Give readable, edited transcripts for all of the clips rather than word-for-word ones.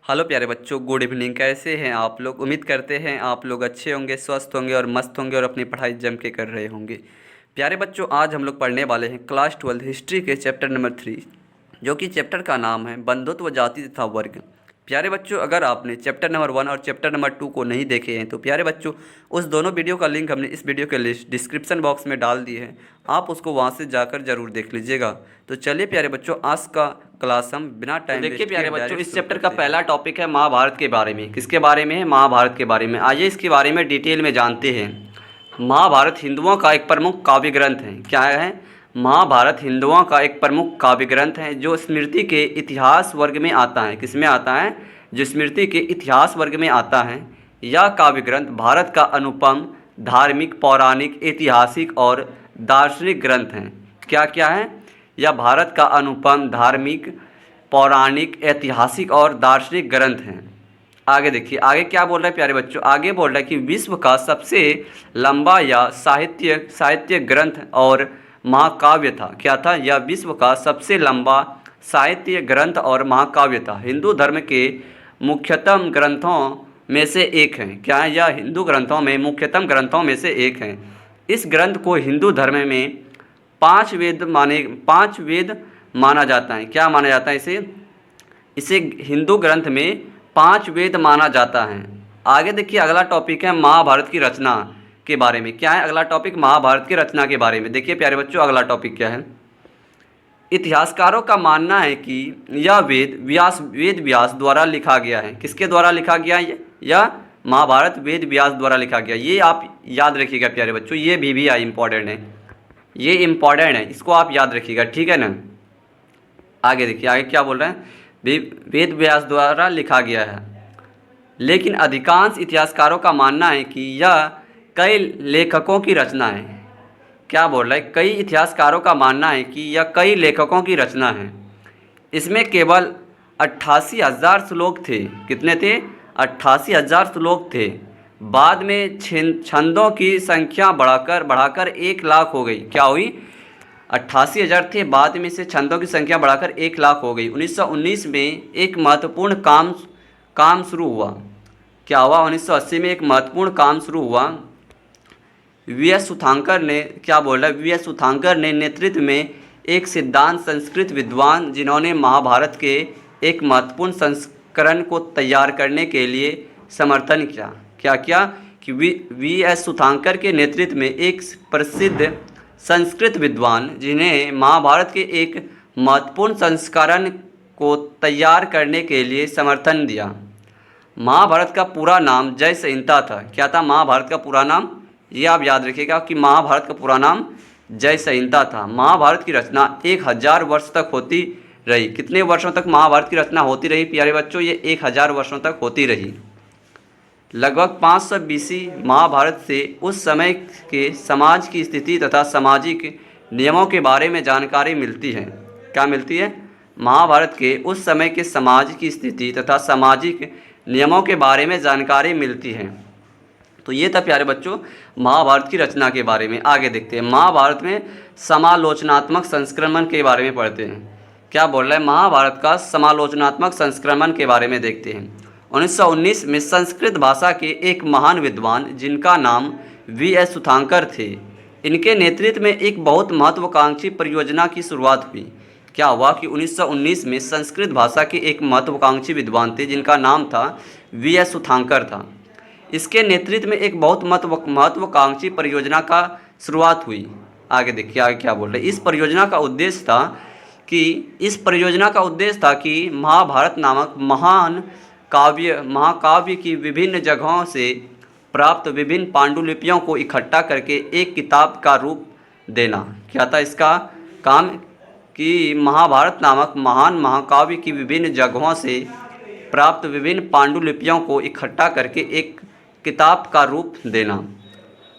Hello प्यारे बच्चों, good evening. कैसे हैं आप लोग? उम्मीद करते हैं आप लोग अच्छे होंगे, स्वस्थ होंगे और मस्त होंगे और अपनी पढ़ाई जम के कर रहे होंगे। प्यारे बच्चों, आज हम लोग पढ़ने वाले हैं क्लास 12 हिस्ट्री के चैप्टर नंबर 3, जो कि चैप्टर का नाम है बंधुत्व, जाति तथा वर्ग। प्यारे बच्चों, अगर आपने चैप्टर नंबर 1 और चैप्टर नंबर 2 को नहीं देखे हैं तो प्यारे बच्चों उस दोनों वीडियो का लिंक हमने इस वीडियो के लिस्ट डिस्क्रिप्शन बॉक्स में डाल दिए हैं। आप उसको वहां से जाकर जरूर देख लीजिएगा। तो चलिए प्यारे बच्चों, आज का क्लास हम बिना टाइम देखिए वेस्ट प्यारे किए बच्चों, डायरेक्ट इस शुरू चैप्टर का करते हैं। पहला टॉपिक है महाभारत के बारे में। किसके बारे में है? महाभारत के बारे में। आइए इसके बारे में डिटेल में जानते हैं। महाभारत हिंदुओं का एक प्रमुख काव्य ग्रंथ है। क्या है? महाभारत हिंदुओं का एक प्रमुख काव्य ग्रंथ है जो स्मृति के इतिहास वर्ग में आता है। किस में आता है? जो स्मृति के इतिहास वर्ग में आता है। यह काव्य ग्रंथ भारत का अनुपम धार्मिक, पौराणिक, ऐतिहासिक और दार्शनिक ग्रंथ है। क्या क्या है? यह भारत का अनुपम धार्मिक, पौराणिक, ऐतिहासिक और दार्शनिक ग्रंथ हैं। आगे देखिए, आगे क्या बोल रहा है प्यारे बच्चों? आगे बोल रहा है कि विश्व का सबसे लंबा या साहित्य ग्रंथ और महाकाव्य था। क्या था? यह विश्व का सबसे लंबा साहित्य ग्रंथ और महाकाव्य था। हिंदू धर्म के मुख्यतम ग्रंथों में से एक है। क्या है? यह हिंदू ग्रंथों में मुख्यतम ग्रंथों में से एक है। इस ग्रंथ को हिंदू धर्म में पांच वेद माना जाता है। क्या माना जाता है इसे? इसे हिंदू ग्रंथ में 5 वेद माना जाता है। आगे देखिए, अगला टॉपिक है महाभारत की रचना के बारे में। क्या है अगला टॉपिक? महाभारत की रचना के बारे में। देखिए प्यारे बच्चों, अगला टॉपिक क्या है? इतिहासकारों का मानना है कि यह वेद व्यास द्वारा लिखा गया है। किसके द्वारा लिखा गया है? यह महाभारत वेद व्यास द्वारा लिखा गया। ये आप याद रखिएगा प्यारे बच्चों, ये भी इम्पॉर्टेंट है। ये इम्पॉर्टेंट है, इसको आप याद रखिएगा, ठीक है ना। आगे देखिए, आगे क्या बोल रहे हैं? वेद व्यास द्वारा लिखा गया है, लेकिन अधिकांश इतिहासकारों का मानना है कि यह कई लेखकों की रचना है। क्या बोल रहा है? कई इतिहासकारों का मानना है कि यह कई लेखकों की रचना है। इसमें केवल 88,000 श्लोक थे। कितने थे? 88,000 श्लोक थे। बाद में छंदों की संख्या बढ़ाकर 1 लाख हो गई। क्या हुई? 88,000 थे, बाद में से छंदों की संख्या बढ़ाकर 1 लाख हो गई। 1919 में एक महत्वपूर्ण काम शुरू हुआ। क्या हुआ? 1980 में एक महत्वपूर्ण काम शुरू हुआ। वी.एस. सुधांकर ने, क्या बोल रहा है? वी.एस. सुधांकर ने नेतृत्व में एक सिद्धांत संस्कृत विद्वान, जिन्होंने महाभारत के एक महत्वपूर्ण संस्करण को तैयार करने के लिए समर्थन किया। क्या किया? कि वी.एस. सुधांकर के नेतृत्व में एक प्रसिद्ध संस्कृत विद्वान, जिन्हें महाभारत के एक महत्वपूर्ण संस्करण को तैयार करने के लिए समर्थन दिया। महाभारत का पूरा नाम जय संहिता था। क्या था महाभारत का पूरा नाम? ये आप याद रखिएगा कि महाभारत का पूरा नाम जय संहिता था। महाभारत की रचना 1000 वर्ष तक होती रही। कितने वर्षों तक महाभारत की रचना होती रही प्यारे बच्चों? ये 1000 वर्षों तक होती रही। लगभग 500 BC महाभारत से उस समय के समाज की स्थिति तथा सामाजिक नियमों के बारे में जानकारी मिलती है। क्या मिलती है? महाभारत के उस समय के समाज की स्थिति तथा सामाजिक नियमों के बारे में जानकारी मिलती है। तो ये था प्यारे बच्चों महाभारत की रचना के बारे में। आगे देखते हैं, महाभारत में समालोचनात्मक संस्करण के बारे में पढ़ते हैं। क्या बोल रहा है? महाभारत का समालोचनात्मक संस्करण के बारे में देखते हैं। 1919 में संस्कृत भाषा के एक महान विद्वान, जिनका नाम वी.एस. सुधांकर थे, इनके नेतृत्व में एक बहुत महत्वाकांक्षी परियोजना की शुरुआत हुई। क्या हुआ? कि 1919 में संस्कृत भाषा के एक महत्वाकांक्षी विद्वान थे, जिनका नाम था वी.एस. सुधांकर था। इसके नेतृत्व में एक बहुत महत्वाकांक्षी परियोजना का शुरुआत हुई। आगे देखिए, आगे क्या बोल रहे हैं? इस परियोजना का उद्देश्य था कि महाभारत नामक महाकाव्य की विभिन्न जगहों से प्राप्त विभिन्न पांडुलिपियों को इकट्ठा करके एक किताब का रूप देना। क्या था इसका काम? कि महाभारत नामक महान महाकाव्य की विभिन्न जगहों से प्राप्त विभिन्न पांडुलिपियों को इकट्ठा करके एक किताब का रूप देना।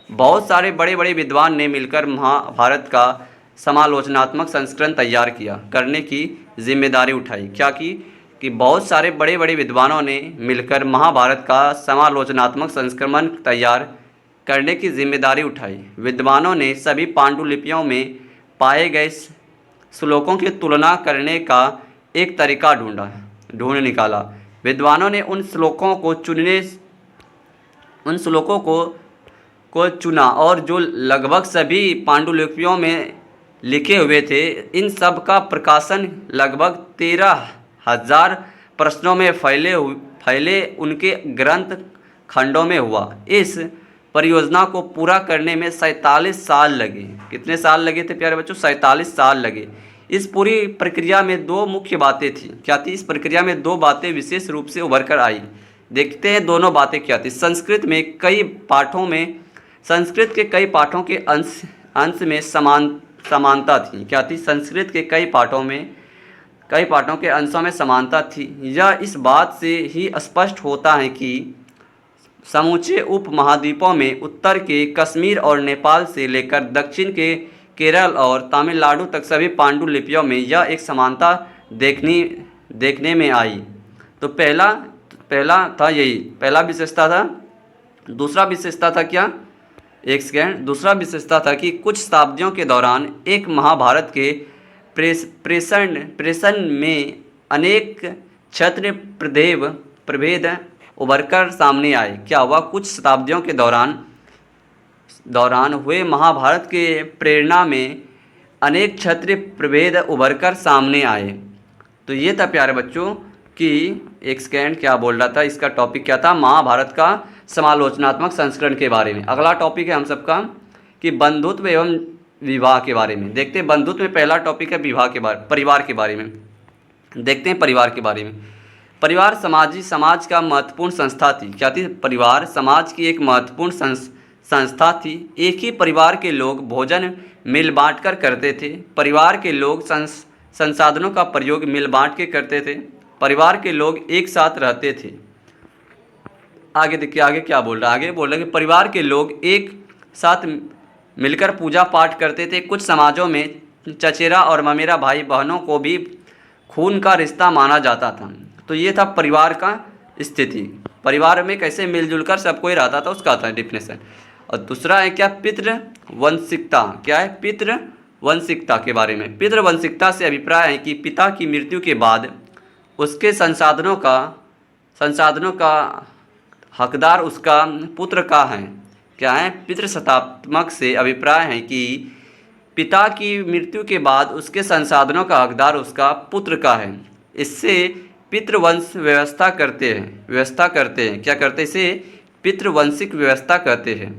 बहुत सारे बड़े बड़े विद्वान ने मिलकर महाभारत का समालोचनात्मक संस्करण तैयार करने की जिम्मेदारी उठाई। क्या की? कि बहुत सारे बड़े बड़े विद्वानों ने मिलकर महाभारत का समालोचनात्मक संस्करण तैयार करने की जिम्मेदारी उठाई। विद्वानों ने सभी पांडुलिपियों में पाए गए श्लोकों की तुलना करने का एक तरीका ढूंढ निकाला। विद्वानों ने उन श्लोकों को चुना और जो लगभग सभी पांडुलिपियों में लिखे हुए थे, इन सब का प्रकाशन लगभग 13,000 प्रश्नों में फैले उनके ग्रंथ खंडों में हुआ। इस परियोजना को पूरा करने में 47 साल लगे। कितने साल लगे थे प्यारे बच्चों? 47 साल लगे। इस पूरी प्रक्रिया में दो मुख्य बातें थी। क्या थी? इस प्रक्रिया में दो बातें विशेष रूप से उभर कर आई। देखते हैं दोनों बातें क्या थी। संस्कृत के कई पाठों के अंश में समानता थी। क्या थी? संस्कृत के कई पाठों के अंशों में समानता थी। यह इस बात से ही स्पष्ट होता है कि समूचे उपमहाद्वीपों में उत्तर के कश्मीर और नेपाल से लेकर दक्षिण के केरल और तमिलनाडु तक सभी पांडुलिपियों में यह एक समानता देखने में आई। तो पहला था यही, पहला विशेषता था। दूसरा विशेषता था क्या? एक सेकेंड। दूसरा विशेषता था कि कुछ शताब्दियों के दौरान एक महाभारत के प्रेषण में अनेक क्षत्र प्रभेद उभरकर सामने आए। क्या हुआ? कुछ शताब्दियों के दौरान हुए महाभारत के प्रेरणा में अनेक क्षत्रिय प्रभेद उभरकर सामने आए। तो ये था प्यारे बच्चों कि एक सेकेंड, क्या बोल रहा था, इसका टॉपिक क्या था? महाभारत का समालोचनात्मक संस्करण के बारे में। अगला टॉपिक है हम सबका कि बंधुत्व एवं विवाह के बारे में। देखते हैं बंधुत्व में पहला टॉपिक है परिवार के बारे में। देखते हैं परिवार के बारे में। परिवार समाज का महत्वपूर्ण संस्था थी। क्या थी? परिवार समाज की एक महत्वपूर्ण संस्था थी। एक ही परिवार के लोग भोजन मिल बांट कर करते थे। परिवार के लोग संसाधनों का प्रयोग मिल बांट के करते थे। परिवार के लोग एक साथ रहते थे। आगे देखिए, आगे क्या बोल रहा है? आगे बोल रहा है कि परिवार के लोग एक साथ मिलकर पूजा पाठ करते थे। कुछ समाजों में चचेरा और ममेरा भाई बहनों को भी खून का रिश्ता माना जाता था। तो ये था परिवार का स्थिति। परिवार में कैसे मिलजुल कर सब कोई रहता था, उसका था डिफिनेशन। और दूसरा है क्या? पितृवंशिकता। क्या है? पितृवंशिकता के बारे में। पितृवंशिकता से अभिप्राय है कि पिता की मृत्यु के बाद उसके संसाधनों का हकदार उसका पुत्र का है। क्या है? पितृसत्तात्मक से अभिप्राय है कि पिता की मृत्यु के बाद उसके संसाधनों का हकदार उसका पुत्र का है। इससे पितृवंश व्यवस्था करते हैं। क्या करते? इसे पितृवंशिक व्यवस्था कहते हैं।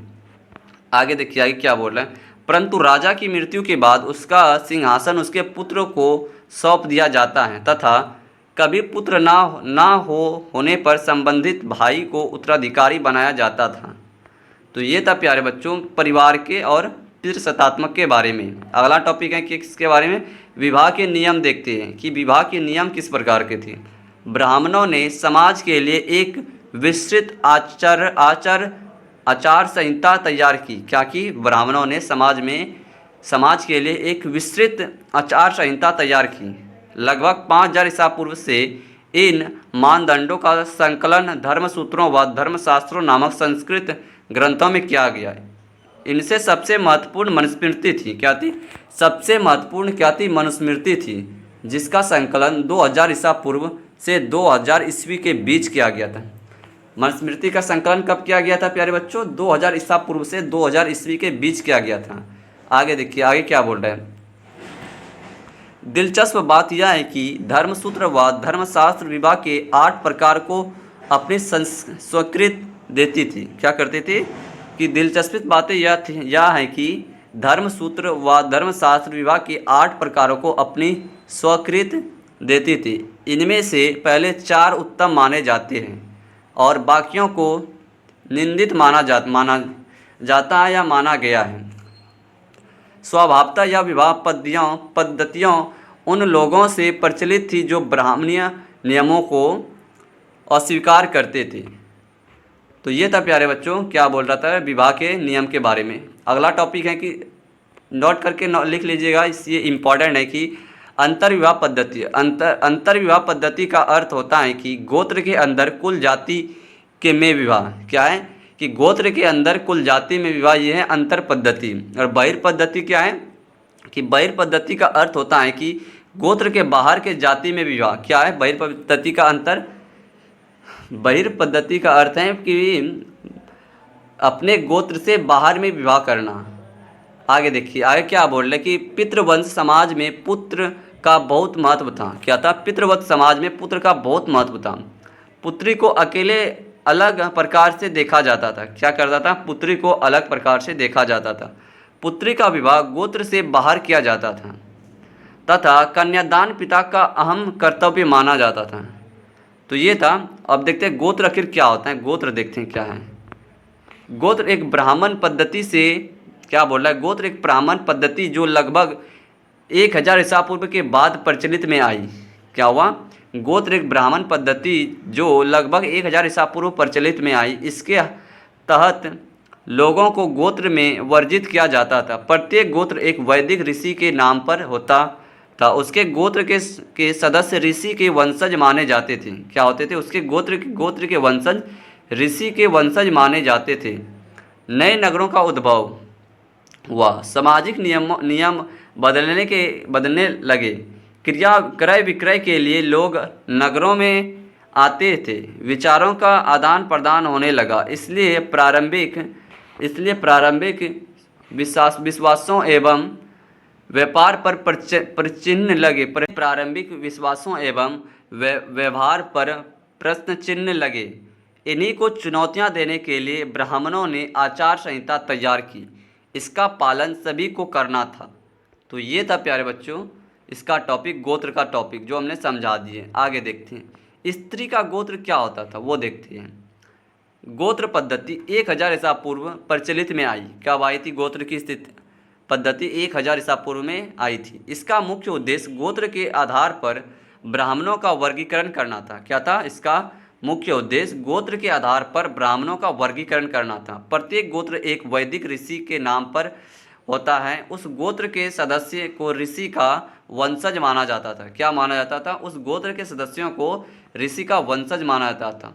आगे देखिए, आगे क्या बोल रहे हैं? परंतु राजा की मृत्यु के बाद उसका सिंहासन उसके पुत्र को सौंप दिया जाता है तथा कभी पुत्र ना होने पर संबंधित भाई को उत्तराधिकारी बनाया जाता था। तो ये था प्यारे बच्चों परिवार के और पितृसत्तात्मक के बारे में। अगला टॉपिक है कि किसके बारे में? विवाह के नियम देखते हैं कि विवाह के नियम किस प्रकार के थे। ब्राह्मणों ने समाज के लिए एक विस्तृत आचार संहिता तैयार की। क्या की? ब्राह्मणों ने समाज के लिए एक विस्तृत आचार संहिता तैयार की। लगभग 5000 ईसा पूर्व से इन मानदंडों का संकलन धर्मसूत्रों व धर्मशास्त्रों नामक संस्कृत ग्रंथों में किया गया है। इनसे सबसे महत्वपूर्ण मनुस्मृति थी। क्या थी? सबसे महत्वपूर्ण क्या थी? मनुस्मृति थी, जिसका संकलन 2000 ईसा पूर्व से 2000 ईस्वी के बीच किया गया था। मनुस्मृति का संकलन कब किया गया था प्यारे बच्चों? 2000 ईसा पूर्व से 2000 ईस्वी के बीच किया गया था। आगे देखिए, आगे क्या बोल रहे हैं? दिलचस्प बात यह है कि धर्मसूत्र व धर्मशास्त्र विवाह के 8 प्रकार को अपनी स्वीकृत देती थी। क्या करते थे? कि दिलचस्प बातें यह है कि धर्मसूत्र व धर्मशास्त्र विवाह के 8 प्रकारों को अपनी स्वीकृत देती थी। इनमें से पहले 4 उत्तम माने जाते हैं और बाकियों को निंदित माना जाता है या माना गया है। स्वभावतः यह विवाह पद्धतियों उन लोगों से प्रचलित थी जो ब्राह्मणीय नियमों को अस्वीकार करते थे। तो ये था प्यारे बच्चों, क्या बोल रहा था? विवाह के नियम के बारे में। अगला टॉपिक है कि नोट करके लिख लीजिएगा, इसलिए इम्पॉर्टेंट है कि अंतर्विवाह पद्धति। अंतर्विवाह पद्धति का अर्थ होता है कि गोत्र के अंदर कुल जाति के में विवाह। क्या है? कि गोत्र के अंदर कुल जाति में विवाह, ये है अंतर पद्धति। और बहिर्पद्धति क्या है? कि बहिर्पद्धति का अर्थ होता है कि गोत्र के बाहर के जाति में विवाह। क्या है? बहिर्पद्धति का अंतर बहिर्पद्धति का अर्थ है कि अपने गोत्र से बाहर में विवाह करना। आगे देखिए, आगे क्या बोल रहे कि पितृवंश समाज में पुत्र का बहुत महत्व था। क्या था? पितृवंश समाज में पुत्र का बहुत महत्व था। पुत्री को अकेले अलग प्रकार से देखा जाता था। क्या करता था? पुत्री को अलग प्रकार से देखा जाता था। पुत्री का विवाह गोत्र से बाहर किया जाता था तथा कन्यादान पिता का अहम कर्तव्य माना जाता था। तो ये था। अब देखते हैं गोत्र आखिर क्या होता है। गोत्र देखते हैं क्या है। गोत्र एक ब्राह्मण पद्धति से, क्या बोल रहा है, गोत्र एक ब्राह्मण पद्धति जो लगभग 1000 ईसा पूर्व के बाद प्रचलित में आई। क्या हुआ? गोत्र एक ब्राह्मण पद्धति जो लगभग 1000 ईसा पूर्व प्रचलित में आई। इसके तहत लोगों को गोत्र में वर्जित किया जाता था। प्रत्येक गोत्र एक वैदिक ऋषि के नाम पर होता था। उसके गोत्र के सदस्य ऋषि के वंशज माने जाते थे। क्या होते थे? उसके गोत्र के वंशज ऋषि के वंशज माने जाते थे। नए नगरों का उद्भव हुआ। सामाजिक नियम बदलने लगे। क्रय विक्रय के लिए लोग नगरों में आते थे। विचारों का आदान प्रदान होने लगा। इसलिए प्रारंभिक विश्वासों एवं व्यापार पर प्रश्न लगे। प्रारंभिक विश्वासों एवं व्यवहार पर प्रश्न चिन्ह लगे। इन्हीं को चुनौतियां देने के लिए ब्राह्मणों ने आचार संहिता तैयार की। इसका पालन सभी को करना था। तो ये था प्यारे बच्चों इसका टॉपिक, गोत्र का टॉपिक जो हमने समझा दिए। आगे देखते हैं स्त्री का गोत्र क्या होता था वो देखते हैं। गोत्र पद्धति 1000 ईसा पूर्व प्रचलित में आई। कब आई थी? गोत्र की स्थिति पद्धति 1000 ईसा पूर्व में आई थी। इसका मुख्य उद्देश्य गोत्र के आधार पर ब्राह्मणों का वर्गीकरण करना था। क्या था इसका मुख्य उद्देश्य? गोत्र के आधार पर ब्राह्मणों का वर्गीकरण करना था। प्रत्येक गोत्र एक वैदिक ऋषि के नाम पर होता है। उस गोत्र के सदस्य को ऋषि का वंशज माना जाता था। क्या माना जाता था? उस गोत्र के सदस्यों को ऋषि का वंशज माना जाता था।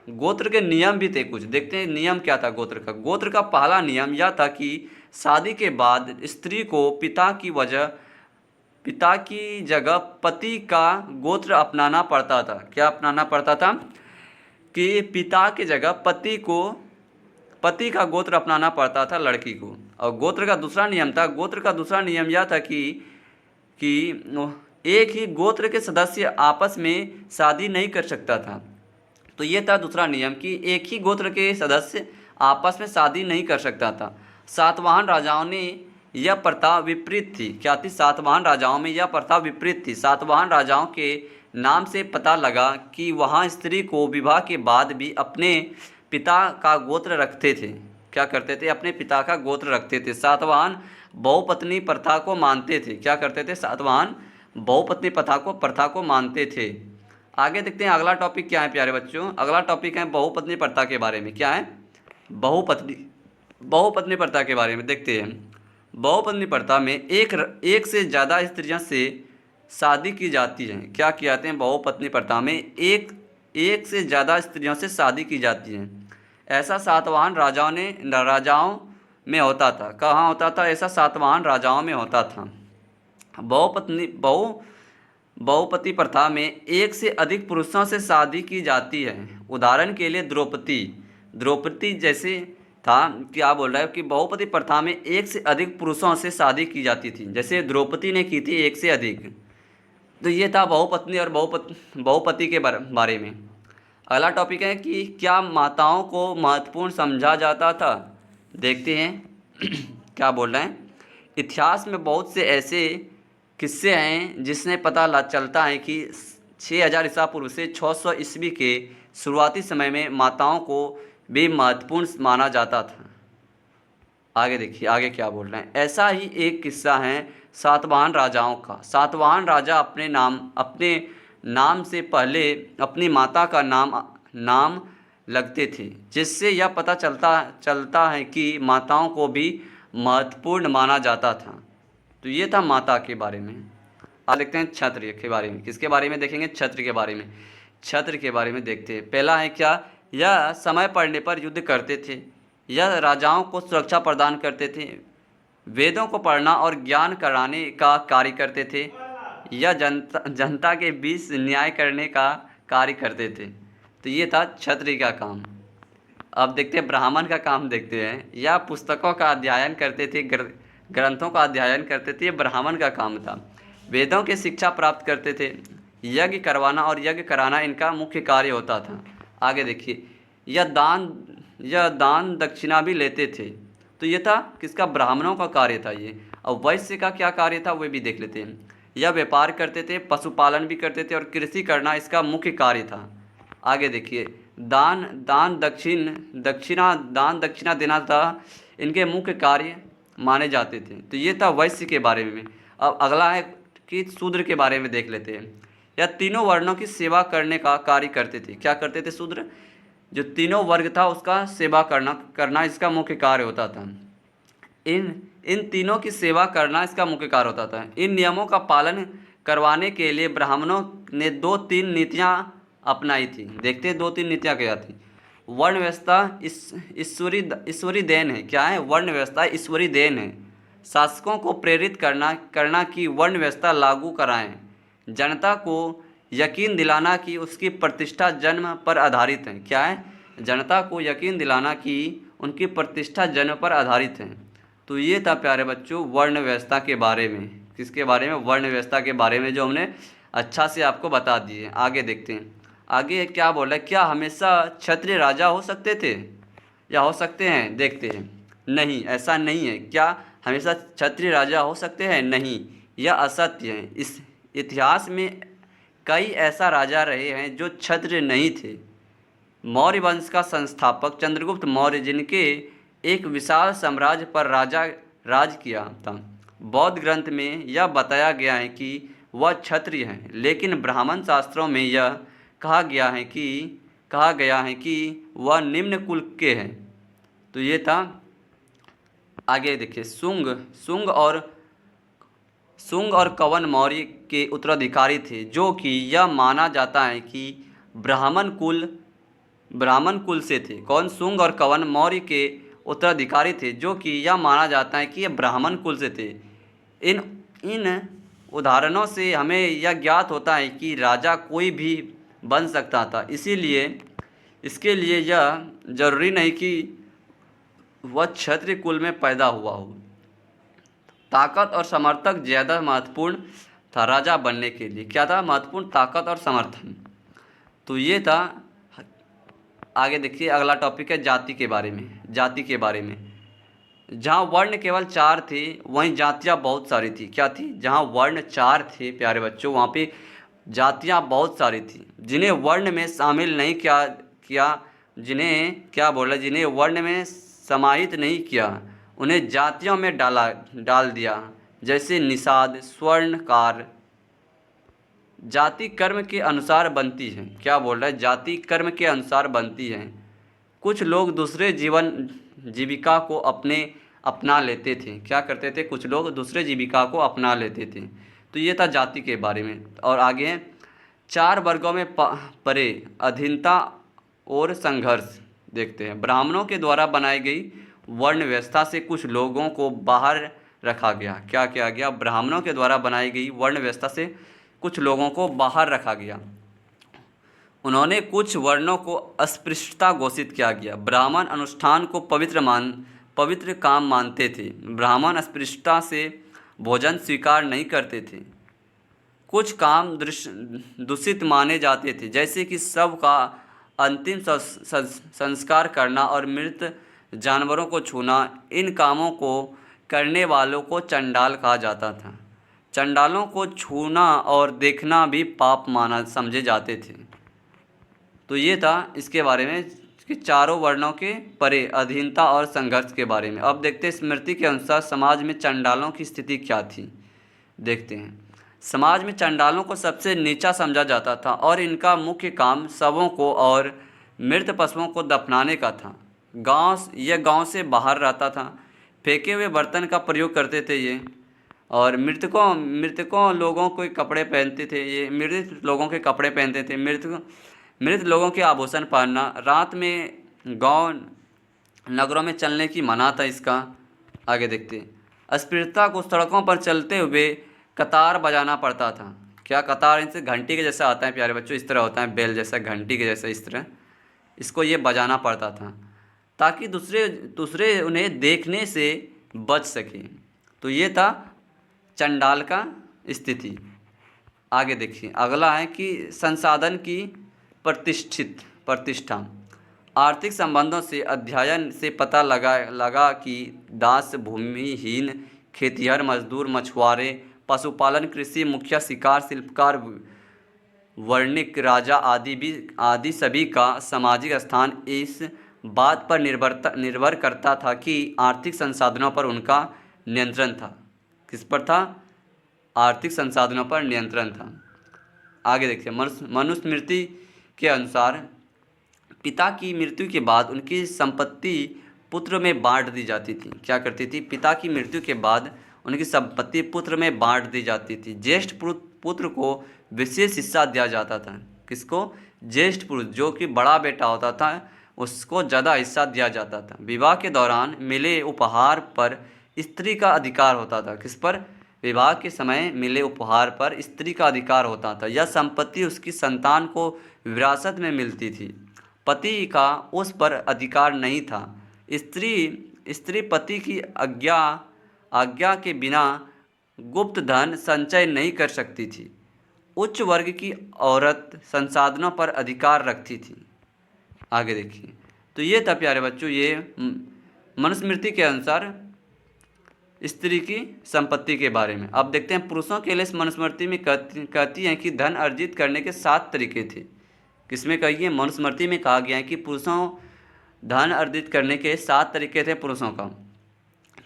गोत्र के नियम भी थे कुछ। देखते हैं नियम क्या था गोत्र का। गोत्र का पहला नियम यह था कि शादी के बाद स्त्री को पिता की जगह पति का गोत्र अपनाना पड़ता था। क्या अपनाना पड़ता था? कि पिता की जगह पति का गोत्र अपनाना पड़ता था लड़की को। और गोत्र का दूसरा नियम था। गोत्र का दूसरा नियम यह था कि एक ही गोत्र के सदस्य आपस में शादी नहीं कर सकता था। तो ये था दूसरा नियम कि एक ही गोत्र के सदस्य आपस में शादी नहीं कर सकता था। सातवाहन राजाओं ने यह प्रथा विपरीत थी। क्या थी? सातवाहन राजाओं में यह प्रथा विपरीत थी। सातवाहन राजाओं के नाम से पता लगा कि वहाँ स्त्री को विवाह के बाद भी अपने पिता का गोत्र रखते थे। क्या करते थे? अपने पिता का गोत्र रखते थे। सातवाहन बहुपत्नी प्रथा को मानते थे। क्या करते थे? सातवाहन बहुपत्नी प्रथा को मानते थे। आगे देखते हैं अगला टॉपिक क्या है प्यारे बच्चों। अगला टॉपिक है बहुपत्नी प्रथा के बारे में। क्या है? बहुपत्नी प्रथा के बारे में देखते हैं। बहुपत्नी प्रथा में एक से ज़्यादा स्त्रियों से शादी की जाती है। क्या किए जाते हैं? बहुपत्नी प्रथा में एक से ज़्यादा स्त्रियों से शादी की जाती है। ऐसा सातवाहन राजाओं में होता था। कहाँ होता था? ऐसा सातवाहन राजाओं में होता था। बहुपति प्रथा में एक से अधिक पुरुषों से शादी की जाती है। उदाहरण के लिए द्रौपदी जैसे था। क्या बोल रहा है कि बहुपति प्रथा में एक से अधिक पुरुषों से शादी की जाती थी। जैसे द्रौपदी ने की थी एक से अधिक। तो ये था बहुपत्नी और बहुपति के बारे में। अगला टॉपिक है कि क्या माताओं को महत्वपूर्ण समझा जाता था। देखते हैं क्या बोल रहे हैं। इतिहास में बहुत से ऐसे किस्से हैं जिसने पता चलता है कि 6000 ईसा पूर्व से 600 ईस्वी के शुरुआती समय में माताओं को भी महत्वपूर्ण माना जाता था। आगे देखिए आगे क्या बोल रहे हैं। ऐसा ही एक किस्सा है सातवाहन राजाओं का। सातवाहन राजा अपने नाम से पहले अपनी माता का नाम लगते थे, जिससे यह पता चलता है कि माताओं को भी महत्वपूर्ण माना जाता था। तो ये था माता के बारे में। अब देखते हैं क्षत्रिय के बारे में। किसके बारे में देखेंगे? क्षत्रिय के बारे में। क्षत्रिय के बारे में देखते हैं। पहला है क्या? यह समय पड़ने पर युद्ध करते थे। यह राजाओं को सुरक्षा प्रदान करते थे। वेदों को पढ़ना और ज्ञान कराने का कार्य करते थे। यह जनता के बीच न्याय करने का कार्य करते थे। तो ये था क्षत्रिय का काम। अब देखते हैं ब्राह्मण का काम देखते हैं। या पुस्तकों का अध्ययन करते थे, ग्रंथों का अध्ययन करते थे, ये ब्राह्मण का काम था। वेदों की शिक्षा प्राप्त करते थे, यज्ञ करवाना और यज्ञ कराना इनका मुख्य कार्य होता था। आगे देखिए, यह दान दक्षिणा भी लेते थे। तो ये था किसका? ब्राह्मणों का कार्य था ये। अब वैश्य का क्या कार्य था वो भी देख लेते हैं। यह व्यापार करते थे, पशुपालन भी करते थे और कृषि करना इसका मुख्य कार्य था। आगे देखिए, दान दक्षिणा देना था इनके मुख्य कार्य माने जाते थे। तो ये था वैश्य के बारे में। अब अगला है कि शूद्र के बारे में देख लेते हैं। यह तीनों वर्णों की सेवा करने का कार्य करते थे। क्या करते थे शूद्र? जो तीनों वर्ग था उसका सेवा करना इसका मुख्य कार्य होता था। इन तीनों की सेवा करना इसका मुख्य कार्य होता था। इन नियमों का पालन करवाने के लिए ब्राह्मणों ने 2-3 नीतियाँ अपनाई थी। देखते हैं 2-3 नीतियाँ क्या थी। वर्ण व्यवस्था ईश्वरी देन है। क्या है? वर्ण व्यवस्था ईश्वरी देन है। शासकों को प्रेरित करना कि वर्ण व्यवस्था लागू कराएं। जनता को यकीन दिलाना कि उसकी प्रतिष्ठा जन्म पर आधारित है। क्या है? जनता को यकीन दिलाना कि उनकी प्रतिष्ठा जन्म पर आधारित है। तो ये था प्यारे बच्चों वर्ण व्यवस्था के बारे में। किसके बारे में? वर्ण व्यवस्था के बारे में, जो हमने अच्छा से आपको बता दिए। आगे देखते हैं। आगे क्या बोल रहा है? क्या हमेशा क्षत्रिय राजा हो सकते थे या हो सकते हैं? देखते हैं। नहीं, ऐसा नहीं है। क्या हमेशा क्षत्रिय राजा हो सकते हैं? नहीं, यह असत्य है। इस इतिहास में कई ऐसा राजा रहे हैं जो क्षत्रिय नहीं थे। मौर्य वंश का संस्थापक चंद्रगुप्त मौर्य, जिनके एक विशाल साम्राज्य पर राज किया था, बौद्ध ग्रंथ में यह बताया गया है कि वह क्षत्रिय हैं, लेकिन ब्राह्मण शास्त्रों में यह कहा गया है कि वह निम्न कुल के हैं। तो ये था। आगे देखिए, शुंग और कवन मौर्य के उत्तराधिकारी थे, जो कि यह माना जाता है कि ब्राह्मण कुल से थे। कौन? शुंग और कवन मौर्य के उत्तराधिकारी थे, जो कि यह माना जाता है कि यह ब्राह्मण कुल से थे। इन उदाहरणों से हमें यह ज्ञात होता है कि राजा कोई भी बन सकता था। इसके लिए यह जरूरी नहीं कि वह क्षत्रिय कुल में पैदा हुआ हो। ताकत और समर्थक ज़्यादा महत्वपूर्ण था राजा बनने के लिए। क्या था महत्वपूर्ण? ताकत और समर्थन। तो ये था। आगे देखिए, अगला टॉपिक है जाति के बारे में। जहाँ वर्ण केवल 4 थे वहीं जातियाँ बहुत सारी थी। क्या थी? जहाँ वर्ण 4 थे प्यारे बच्चों, वहाँ पे जातियाँ बहुत सारी थी। जिन्हें वर्ण में शामिल नहीं किया जिन्हें वर्ण में समाहित नहीं किया, उन्हें जातियों में डाल दिया। जैसे निषाद, स्वर्णकार। जाति कर्म के अनुसार बनती है। क्या बोल रहा है? जाति कर्म के अनुसार बनती है। कुछ लोग दूसरे जीविका को अपना लेते थे। क्या करते थे? कुछ लोग दूसरे जीविका को अपना लेते थे। तो ये था जाति के बारे में। और आगे है 4 वर्गों में परे अधीनता और संघर्ष। देखते हैं। ब्राह्मणों के द्वारा बनाई गई वर्ण व्यवस्था से कुछ लोगों को बाहर रखा गया। क्या किया गया? ब्राह्मणों के द्वारा बनाई गई वर्ण व्यवस्था से कुछ लोगों को बाहर रखा गया। उन्होंने कुछ वर्णों को अस्पृश्यता घोषित किया गया। ब्राह्मण अनुष्ठान को पवित्र काम मानते थे। ब्राह्मण अस्पृश्यता से भोजन स्वीकार नहीं करते थे। कुछ काम दूषित माने जाते थे, जैसे कि शव का अंतिम संस्कार करना और मृत जानवरों को छूना। इन कामों को करने वालों को चंडाल कहा जाता था। चंडालों को छूना और देखना भी पाप समझे जाते थे। तो ये था इसके बारे में कि चारों वर्णों के परे अधीनता और संघर्ष के बारे में। अब देखते हैं स्मृति के अनुसार समाज में चंडालों की स्थिति क्या थी। देखते हैं। समाज में चंडालों को सबसे नीचा समझा जाता था और इनका मुख्य काम शवों को और मृत पशुओं को दफनाने का था। गांव से बाहर रहता था। फेंके हुए बर्तन का प्रयोग करते थे ये। और मृतकों लोगों के कपड़े पहनते थे ये। मृत लोगों के कपड़े पहनते थे। मृत लोगों के आभूषण पहनना। रात में गांव नगरों में चलने की मना था इसका। आगे देखते हैं। अस्पृश्यता को सड़कों पर चलते हुए कतार बजाना पड़ता था। क्या कतार इनसे घंटी के जैसा आता है प्यारे बच्चों, इस तरह होता है, बेल जैसा, घंटी के जैसा इस तरह इसको ये बजाना पड़ता था ताकि दूसरे दूसरे उन्हें देखने से बच सके। तो ये था चंडाल का स्थिति। आगे देखिए, अगला है कि संसाधन की प्रतिष्ठा। आर्थिक संबंधों से अध्ययन से पता लगा कि दास, भूमिहीन, खेतिहर मजदूर, मछुआरे, पशुपालन, कृषि, मुखिया, शिकार, शिल्पकार, वर्णिक, राजा आदि सभी का सामाजिक स्थान इस बात पर निर्भर करता था कि आर्थिक संसाधनों पर उनका नियंत्रण था। किस पर था? आर्थिक संसाधनों पर नियंत्रण था। आगे देखिए, मनुस्मृति के अनुसार पिता की मृत्यु के बाद उनकी संपत्ति पुत्र में बांट दी जाती थी। क्या करती थी? पिता की मृत्यु के बाद उनकी संपत्ति पुत्र में बांट दी जाती थी। ज्येष्ठ पुत्र को विशेष हिस्सा दिया जाता था। किसको? ज्येष्ठ पुरुष, जो कि बड़ा बेटा होता था, उसको ज़्यादा हिस्सा दिया जाता था। विवाह के दौरान मिले उपहार पर स्त्री का अधिकार होता था। किस पर? विवाह के समय मिले उपहार पर स्त्री का अधिकार होता था। यह संपत्ति उसकी संतान को विरासत में मिलती थी, पति का उस पर अधिकार नहीं था। स्त्री पति की आज्ञा के बिना गुप्त धन संचय नहीं कर सकती थी। उच्च वर्ग की औरत संसाधनों पर अधिकार रखती थी। आगे देखिए, तो ये था प्यारे बच्चों, ये मनुस्मृति के अनुसार स्त्री की संपत्ति के बारे में। अब देखते हैं पुरुषों के लिए इस मनुस्मृति में कहती हैं कि धन अर्जित करने के 7 तरीके थे। किसमें कही है? मनुस्मृति में कहा गया है कि पुरुषों धन अर्जित करने के 7 तरीके थे पुरुषों का।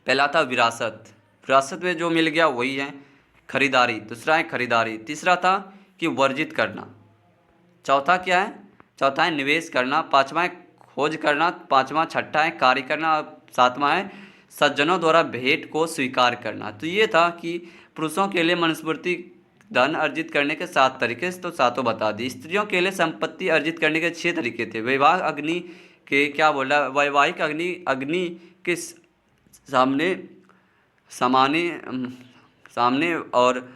पहला था विरासत, विरासत में जो मिल गया वही है खरीदारी। दूसरा है खरीदारी। तीसरा था कि वर्जित करना। चौथा क्या है? चौथा है निवेश करना। पाँचवा है खोज करना। पाँचवा छठा है कार्य करना। और सातवां है सज्जनों द्वारा भेंट को स्वीकार करना। तो ये था कि पुरुषों के लिए मनुस्मृति धन अर्जित करने के 7 तरीके, तो सातों बता दी। स्त्रियों के लिए संपत्ति अर्जित करने के 6 तरीके थे। वैवाहिक अग्नि के क्या बोला? वैवाहिक अग्नि के सामने और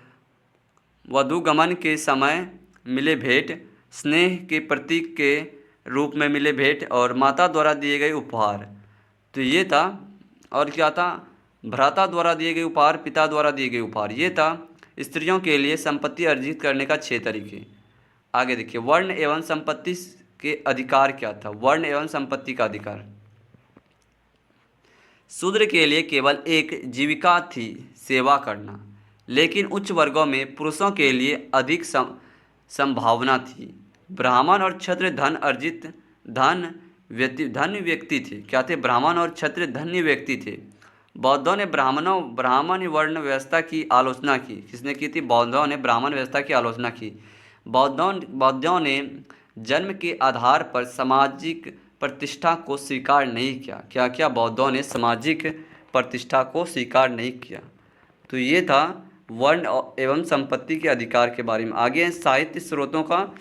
वधूगमन के समय मिले भेंट, स्नेह के प्रतीक के रूप में मिले भेंट और माता द्वारा दिए गए उपहार। तो ये था। और क्या था? भ्राता द्वारा दिए गए उपहार, पिता द्वारा दिए गए उपहार। ये था स्त्रियों के लिए संपत्ति अर्जित करने का 6 तरीके। आगे देखिए, वर्ण एवं संपत्ति के अधिकार क्या था? वर्ण एवं संपत्ति का अधिकार। शूद्र के लिए केवल एक जीविका थी, सेवा करना, लेकिन उच्च वर्गों में पुरुषों के लिए अधिक संभावना थी। ब्राह्मण और क्षत्रिय धन्य व्यक्ति थे। क्या थे? ब्राह्मण और क्षत्रिय धन्य व्यक्ति थे। बौद्धों ने ब्राह्मण वर्ण व्यवस्था की आलोचना की। किसने की थी? बौद्धों ने ब्राह्मण व्यवस्था की आलोचना की। बौद्धों ने जन्म के आधार पर सामाजिक प्रतिष्ठा को स्वीकार नहीं किया। क्या किया? बौद्धों ने सामाजिक प्रतिष्ठा को स्वीकार नहीं किया। तो ये था वर्ण एवं संपत्ति के अधिकार के बारे में। आगे साहित्य स्रोतों का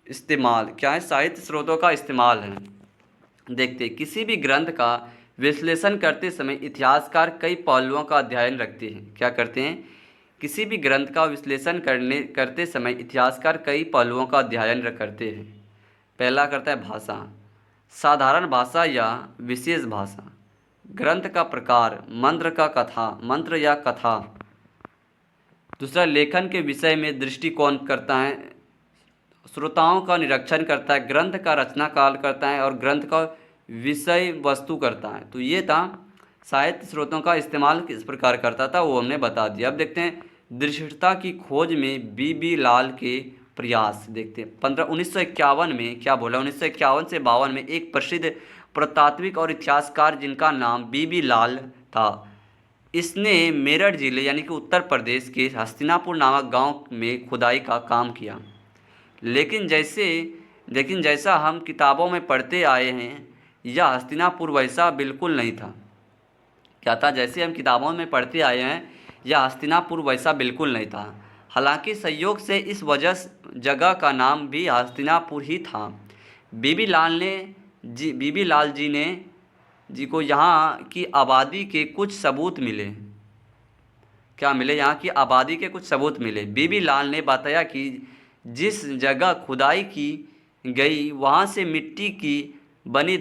इस्तेमाल। क्या है? साहित्य स्रोतों का इस्तेमाल है। देखते, किसी भी ग्रंथ का विश्लेषण करते समय इतिहासकार कई पहलुओं का अध्ययन रखते हैं। क्या करते हैं? किसी भी ग्रंथ का विश्लेषण करते समय इतिहासकार कई पहलुओं का अध्ययन करते हैं। पहला करता है भाषा, साधारण भाषा या विशेष भाषा। ग्रंथ का प्रकार, मंत्र या कथा। दूसरा, लेखन के विषय में दृष्टिकोण करता है, श्रोताओं का निरीक्षण करता है, ग्रंथ का रचना काल करता है और ग्रंथ का विषय वस्तु करता है। तो ये था साहित्य स्रोतों का इस्तेमाल किस प्रकार करता था, वो हमने बता दिया। अब देखते हैं दृष्टता की खोज में बीबी लाल के प्रयास। देखते हैं 1951 में क्या बोला? 1951 से 52 में एक प्रसिद्ध पुरातात्विक और इतिहासकार जिनका नाम बीबी लाल था, इसने मेरठ जिले यानी कि उत्तर प्रदेश के हस्तिनापुर नामक गांव में खुदाई का काम किया। लेकिन जैसा हम किताबों में पढ़ते आए हैं, यह हस्तिनापुर वैसा बिल्कुल नहीं था। क्या था? जैसे हम किताबों में पढ़ते आए हैं, यह हस्तिनापुर वैसा बिल्कुल नहीं था। हालांकि संयोग से इस जगह का नाम भी हस्तिनापुर ही था। बीबी लाल जी को यहाँ की आबादी के कुछ सबूत मिले। क्या मिले, यहाँ की आबादी के कुछ सबूत मिले। बीबी लाल ने बताया कि जिस जगह खुदाई की गई वहाँ से मिट्टी की बनी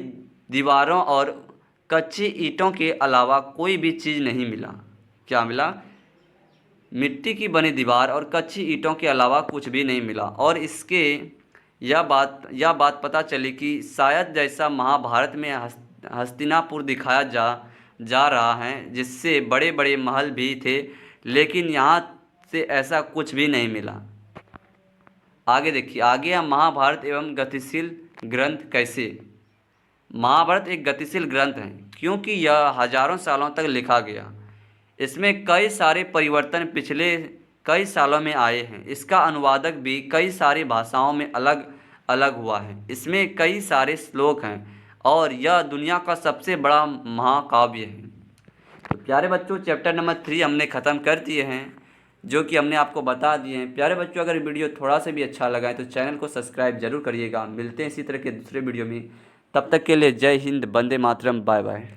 दीवारों और कच्ची ईंटों के अलावा कोई भी चीज़ नहीं मिला। क्या मिला? मिट्टी की बनी दीवार और कच्ची ईंटों के अलावा कुछ भी नहीं मिला। और इसके यह बात पता चली कि शायद जैसा महाभारत में हस्तिनापुर दिखाया जा रहा है, जिससे बड़े बड़े महल भी थे, लेकिन यहाँ से ऐसा कुछ भी नहीं मिला। आगे देखिए, आगे हम महाभारत एवं गतिशील ग्रंथ कैसे। महाभारत एक गतिशील ग्रंथ है क्योंकि यह हजारों सालों तक लिखा गया। इसमें कई सारे परिवर्तन पिछले कई सालों में आए हैं। इसका अनुवादक भी कई सारी भाषाओं में अलग अलग हुआ है। इसमें कई सारे श्लोक हैं और यह दुनिया का सबसे बड़ा महाकाव्य है। तो प्यारे बच्चों, चैप्टर नंबर 3 हमने ख़त्म कर दिए हैं, जो कि हमने आपको बता दिए हैं। प्यारे बच्चों, अगर वीडियो थोड़ा सा भी अच्छा लगा है तो चैनल को सब्सक्राइब जरूर करिएगा। मिलते हैं इसी तरह के दूसरे वीडियो में, तब तक के लिए जय हिंद, वंदे मातरम, बाय बाय।